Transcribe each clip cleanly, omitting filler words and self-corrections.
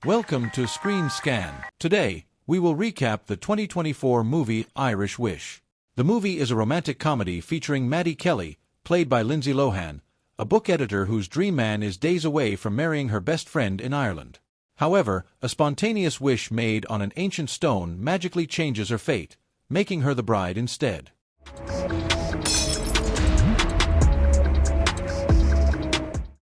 Welcome to Screen Scan. Today, we will recap the 2024 movie Irish Wish. The movie is a romantic comedy featuring Maddie Kelly, played by Lindsay Lohan, a book editor whose dream man is days away from marrying her best friend in Ireland. However, a spontaneous wish made on an ancient stone magically changes her fate, making her the bride instead.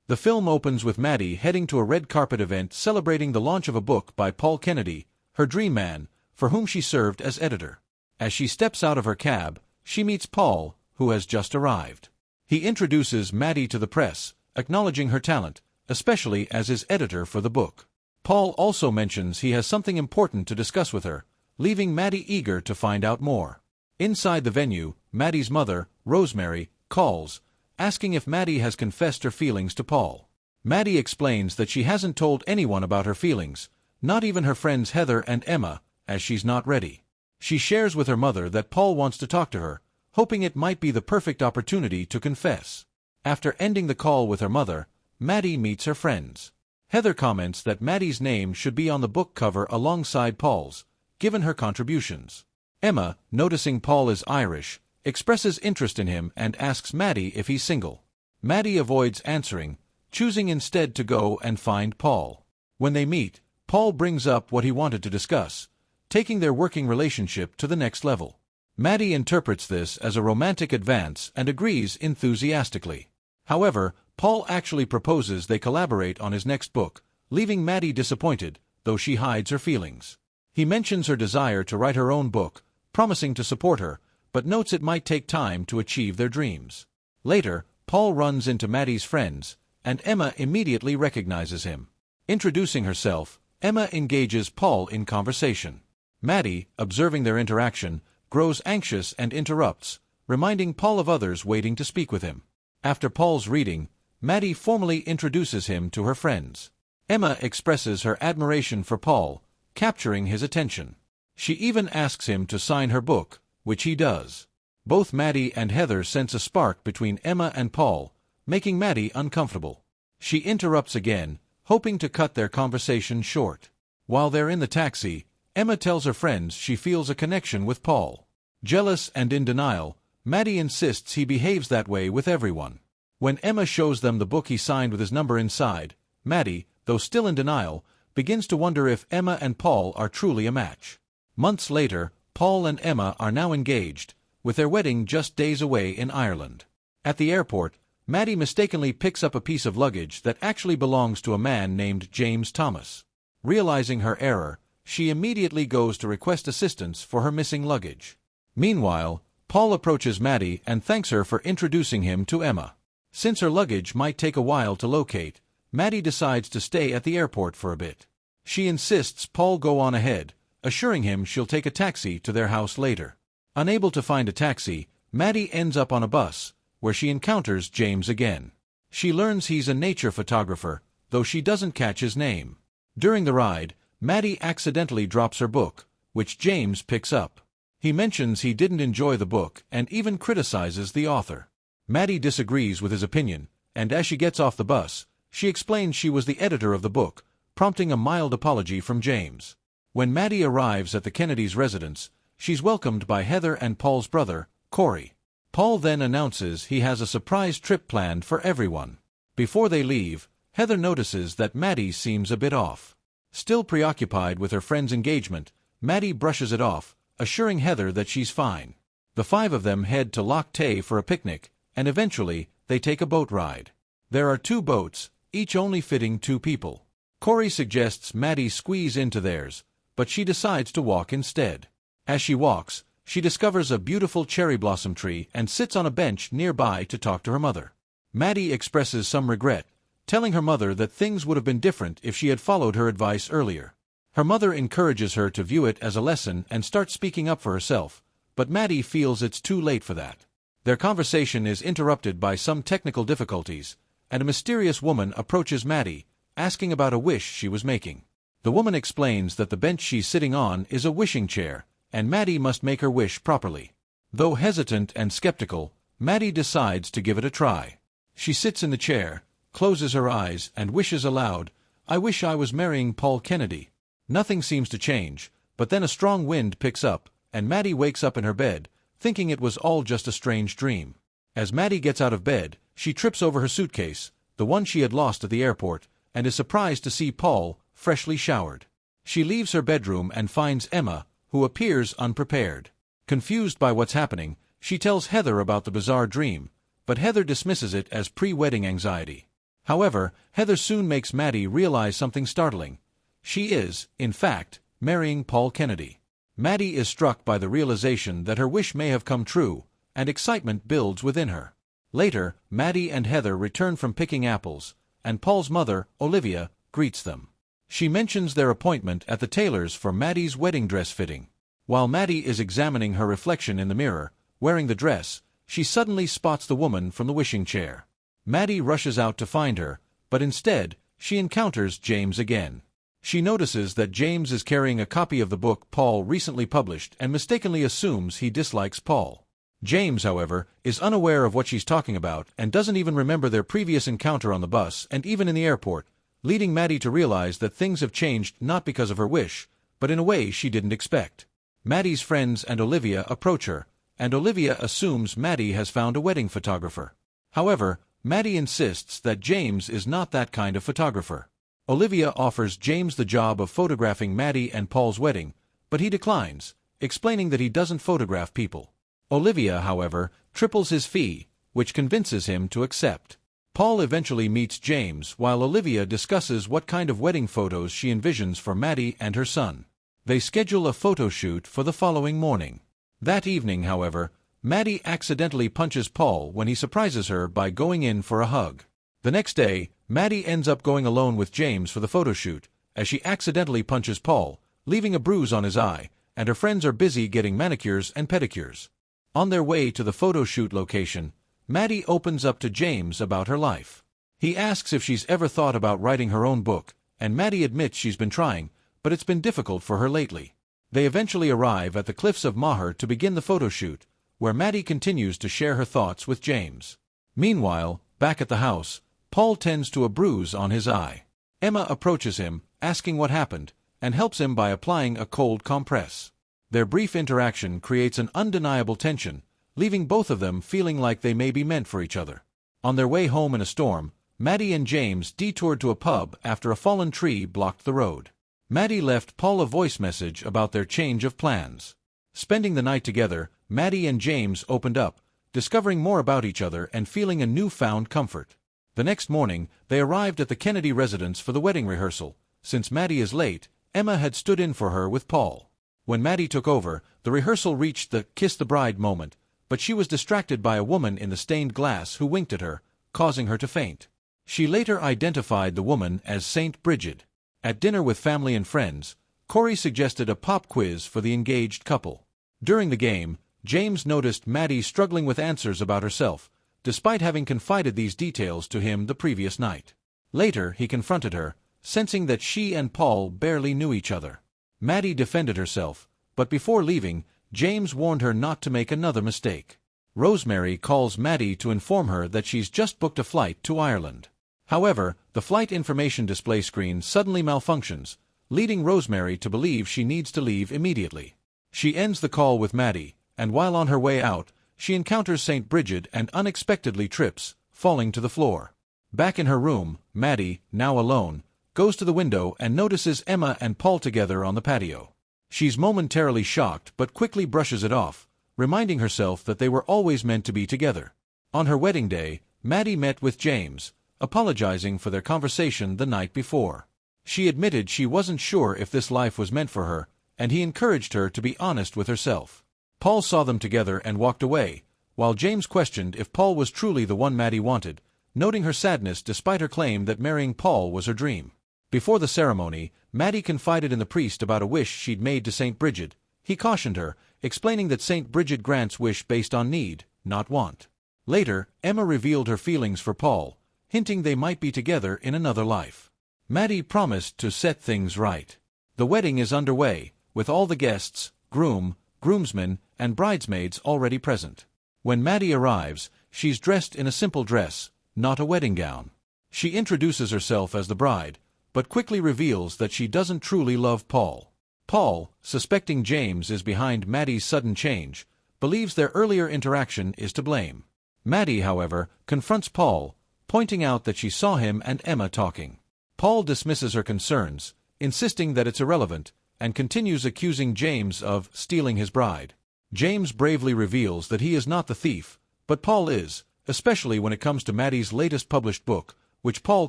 The film opens with Maddie heading to a red carpet event celebrating the launch of a book by Paul Kennedy, her dream man, for whom she served as editor. As she steps out of her cab, she meets Paul, who has just arrived. He introduces Maddie to the press, acknowledging her talent, especially as his editor for the book. Paul also mentions he has something important to discuss with her, leaving Maddie eager to find out more. Inside the venue, Maddie's mother, Rosemary, calls, asking if Maddie has confessed her feelings to Paul. Maddie explains that she hasn't told anyone about her feelings, not even her friends Heather and Emma, as she's not ready. She shares with her mother that Paul wants to talk to her, hoping it might be the perfect opportunity to confess. After ending the call with her mother, Maddie meets her friends. Heather comments that Maddie's name should be on the book cover alongside Paul's, given her contributions. Emma, noticing Paul is Irish, expresses interest in him and asks Maddie if he's single. Maddie avoids answering, choosing instead to go and find Paul. When they meet, Paul brings up what he wanted to discuss, taking their working relationship to the next level. Maddie interprets this as a romantic advance and agrees enthusiastically. However, Paul actually proposes they collaborate on his next book, leaving Maddie disappointed, though she hides her feelings. He mentions her desire to write her own book, promising to support her, but notes it might take time to achieve their dreams. Later, Paul runs into Maddie's friends, and Emma immediately recognizes him. Introducing herself, Emma engages Paul in conversation. Maddie, observing their interaction, grows anxious and interrupts, reminding Paul of others waiting to speak with him. After Paul's reading, Maddie formally introduces him to her friends. Emma expresses her admiration for Paul, capturing his attention. She even asks him to sign her book, which he does. Both Maddie and Heather sense a spark between Emma and Paul, making Maddie uncomfortable. She interrupts again, hoping to cut their conversation short. While they're in the taxi, Emma tells her friends she feels a connection with Paul. Jealous and in denial, Maddie insists he behaves that way with everyone. When Emma shows them the book he signed with his number inside, Maddie, though still in denial, begins to wonder if Emma and Paul are truly a match. Months later, Paul and Emma are now engaged, with their wedding just days away in Ireland. At the airport, Maddie mistakenly picks up a piece of luggage that actually belongs to a man named James Thomas. Realizing her error, she immediately goes to request assistance for her missing luggage. Meanwhile, Paul approaches Maddie and thanks her for introducing him to Emma. Since her luggage might take a while to locate, Maddie decides to stay at the airport for a bit. She insists Paul go on ahead, assuring him she'll take a taxi to their house later. Unable to find a taxi, Maddie ends up on a bus, where she encounters James again. She learns he's a nature photographer, though she doesn't catch his name. During the ride, Maddie accidentally drops her book, which James picks up. He mentions he didn't enjoy the book and even criticizes the author. Maddie disagrees with his opinion, and as she gets off the bus, she explains she was the editor of the book, prompting a mild apology from James. When Maddie arrives at the Kennedys' residence, she's welcomed by Heather and Paul's brother, Corey. Paul then announces he has a surprise trip planned for everyone. Before they leave, Heather notices that Maddie seems a bit off. Still preoccupied with her friend's engagement, Maddie brushes it off, assuring Heather that she's fine. The five of them head to Loch Tay for a picnic, and eventually, they take a boat ride. There are 2 boats, each only fitting 2 people. Corey suggests Maddie squeeze into theirs, but she decides to walk instead. As she walks, she discovers a beautiful cherry blossom tree and sits on a bench nearby to talk to her mother. Maddie expresses some regret, telling her mother that things would have been different if she had followed her advice earlier. Her mother encourages her to view it as a lesson and start speaking up for herself, but Maddie feels it's too late for that. Their conversation is interrupted by some technical difficulties, and a mysterious woman approaches Maddie, asking about a wish she was making. The woman explains that the bench she's sitting on is a wishing chair, and Maddie must make her wish properly. Though hesitant and skeptical, Maddie decides to give it a try. She sits in the chair, closes her eyes and wishes aloud, I wish I was marrying Paul Kennedy." Nothing seems to change, but then a strong wind picks up, and Maddie wakes up in her bed, thinking it was all just a strange dream. As Maddie gets out of bed, she trips over her suitcase, the one she had lost at the airport, and is surprised to see Paul, freshly showered. She leaves her bedroom and finds Emma, who appears unprepared. Confused by what's happening, she tells Heather about the bizarre dream, but Heather dismisses it as pre-wedding anxiety. However, Heather soon makes Maddie realize something startling. She is, in fact, marrying Paul Kennedy. Maddie is struck by the realization that her wish may have come true, and excitement builds within her. Later, Maddie and Heather return from picking apples, and Paul's mother, Olivia, greets them. She mentions their appointment at the tailor's for Maddie's wedding dress fitting. While Maddie is examining her reflection in the mirror, wearing the dress, she suddenly spots the woman from the wishing chair. Maddie rushes out to find her, but instead, she encounters James again. She notices that James is carrying a copy of the book Paul recently published and mistakenly assumes he dislikes Paul. James, however, is unaware of what she's talking about and doesn't even remember their previous encounter on the bus and even in the airport, leading Maddie to realize that things have changed not because of her wish, but in a way she didn't expect. Maddie's friends and Olivia approach her, and Olivia assumes Maddie has found a wedding photographer. However, Maddie insists that James is not that kind of photographer. Olivia offers James the job of photographing Maddie and Paul's wedding, but he declines, explaining that he doesn't photograph people. Olivia, however, triples his fee, which convinces him to accept. Paul eventually meets James while Olivia discusses what kind of wedding photos she envisions for Maddie and her son. They schedule a photo shoot for the following morning. That evening, however, Maddie accidentally punches Paul when he surprises her by going in for a hug. The next day, Maddie ends up going alone with James for the photo shoot, as she accidentally punches Paul, leaving a bruise on his eye, and her friends are busy getting manicures and pedicures. On their way to the photo shoot location, Maddie opens up to James about her life. He asks if she's ever thought about writing her own book, and Maddie admits she's been trying, but it's been difficult for her lately. They eventually arrive at the cliffs of Moher to begin the photo shoot, where Maddie continues to share her thoughts with James. Meanwhile, back at the house, Paul tends to a bruise on his eye. Emma approaches him, asking what happened, and helps him by applying a cold compress. Their brief interaction creates an undeniable tension, leaving both of them feeling like they may be meant for each other. On their way home in a storm, Maddie and James detoured to a pub after a fallen tree blocked the road. Maddie left Paul a voice message about their change of plans. Spending the night together, Maddie and James opened up, discovering more about each other and feeling a newfound comfort. The next morning, they arrived at the Kennedy residence for the wedding rehearsal. Since Maddie is late, Emma had stood in for her with Paul. When Maddie took over, the rehearsal reached the kiss the bride moment, but she was distracted by a woman in the stained glass who winked at her, causing her to faint. She later identified the woman as Saint Bridget. At dinner with family and friends, Corey suggested a pop quiz for the engaged couple. During the game, James noticed Maddie struggling with answers about herself, despite having confided these details to him the previous night. Later, he confronted her, sensing that she and Paul barely knew each other. Maddie defended herself, but before leaving, James warned her not to make another mistake. Rosemary calls Maddie to inform her that she's just booked a flight to Ireland. However, the flight information display screen suddenly malfunctions, leading Rosemary to believe she needs to leave immediately. She ends the call with Maddie, and while on her way out, she encounters Saint Bridget and unexpectedly trips, falling to the floor. Back in her room, Maddie, now alone, goes to the window and notices Emma and Paul together on the patio. She's momentarily shocked but quickly brushes it off, reminding herself that they were always meant to be together. On her wedding day, Maddie met with James, apologizing for their conversation the night before. She admitted she wasn't sure if this life was meant for her, and he encouraged her to be honest with herself. Paul saw them together and walked away, while James questioned if Paul was truly the one Maddie wanted, noting her sadness despite her claim that marrying Paul was her dream. Before the ceremony, Maddie confided in the priest about a wish she'd made to Saint Bridget. He cautioned her, explaining that Saint Bridget grants wish based on need, not want. Later, Emma revealed her feelings for Paul, hinting they might be together in another life. Maddie promised to set things right. The wedding is underway, with all the guests, groom, groomsmen, and bridesmaids already present. When Maddie arrives, she's dressed in a simple dress, not a wedding gown. She introduces herself as the bride, but quickly reveals that she doesn't truly love Paul. Paul, suspecting James is behind Maddie's sudden change, believes their earlier interaction is to blame. Maddie, however, confronts Paul, pointing out that she saw him and Emma talking. Paul dismisses her concerns, insisting that it's irrelevant, and continues accusing James of stealing his bride. James bravely reveals that he is not the thief, but Paul is, especially when it comes to Maddie's latest published book, which Paul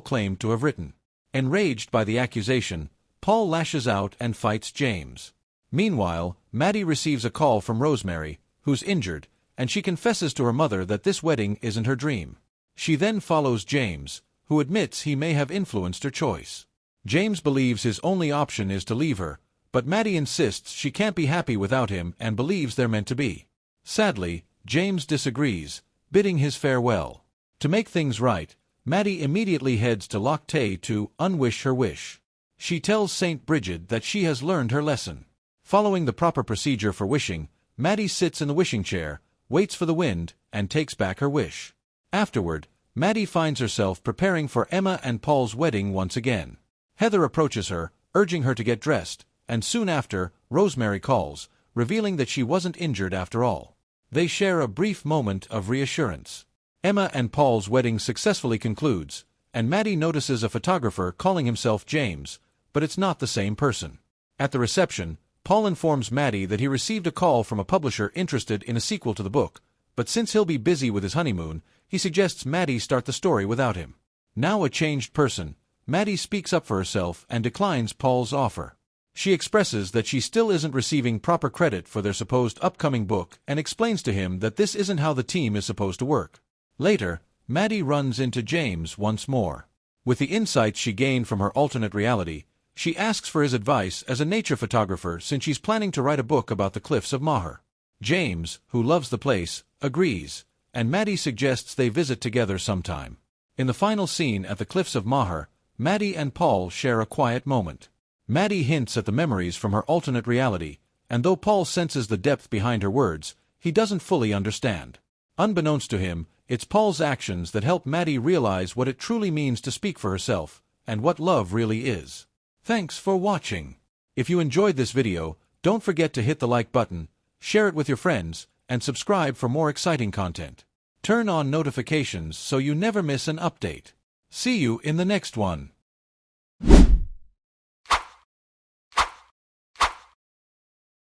claimed to have written. Enraged by the accusation, Paul lashes out and fights James. Meanwhile, Maddie receives a call from Rosemary, who's injured, and she confesses to her mother that this wedding isn't her dream. She then follows James, who admits he may have influenced her choice. James believes his only option is to leave her, but Maddie insists she can't be happy without him and believes they're meant to be. Sadly, James disagrees, bidding his farewell. To make things right, Maddie immediately heads to Loch Tay to unwish her wish. She tells St. Bridget that she has learned her lesson. Following the proper procedure for wishing, Maddie sits in the wishing chair, waits for the wind, and takes back her wish. Afterward, Maddie finds herself preparing for Emma and Paul's wedding once again. Heather approaches her, urging her to get dressed, and soon after, Rosemary calls, revealing that she wasn't injured after all. They share a brief moment of reassurance. Emma and Paul's wedding successfully concludes, and Maddie notices a photographer calling himself James, but it's not the same person. At the reception, Paul informs Maddie that he received a call from a publisher interested in a sequel to the book, but since he'll be busy with his honeymoon, he suggests Maddie start the story without him. Now a changed person, Maddie speaks up for herself and declines Paul's offer. She expresses that she still isn't receiving proper credit for their supposed upcoming book and explains to him that this isn't how the team is supposed to work. Later, Maddie runs into James once more. With the insights she gained from her alternate reality, she asks for his advice as a nature photographer since she's planning to write a book about the cliffs of Moher. James, who loves the place, agrees, and Maddie suggests they visit together sometime. In the final scene at the cliffs of Moher, Maddie and Paul share a quiet moment. Maddie hints at the memories from her alternate reality, and though Paul senses the depth behind her words, he doesn't fully understand. Unbeknownst to him, it's Paul's actions that help Maddie realize what it truly means to speak for herself, and what love really is. Thanks for watching. If you enjoyed this video, don't forget to hit the like button, share it with your friends, and subscribe for more exciting content. Turn on notifications so you never miss an update. See you in the next one.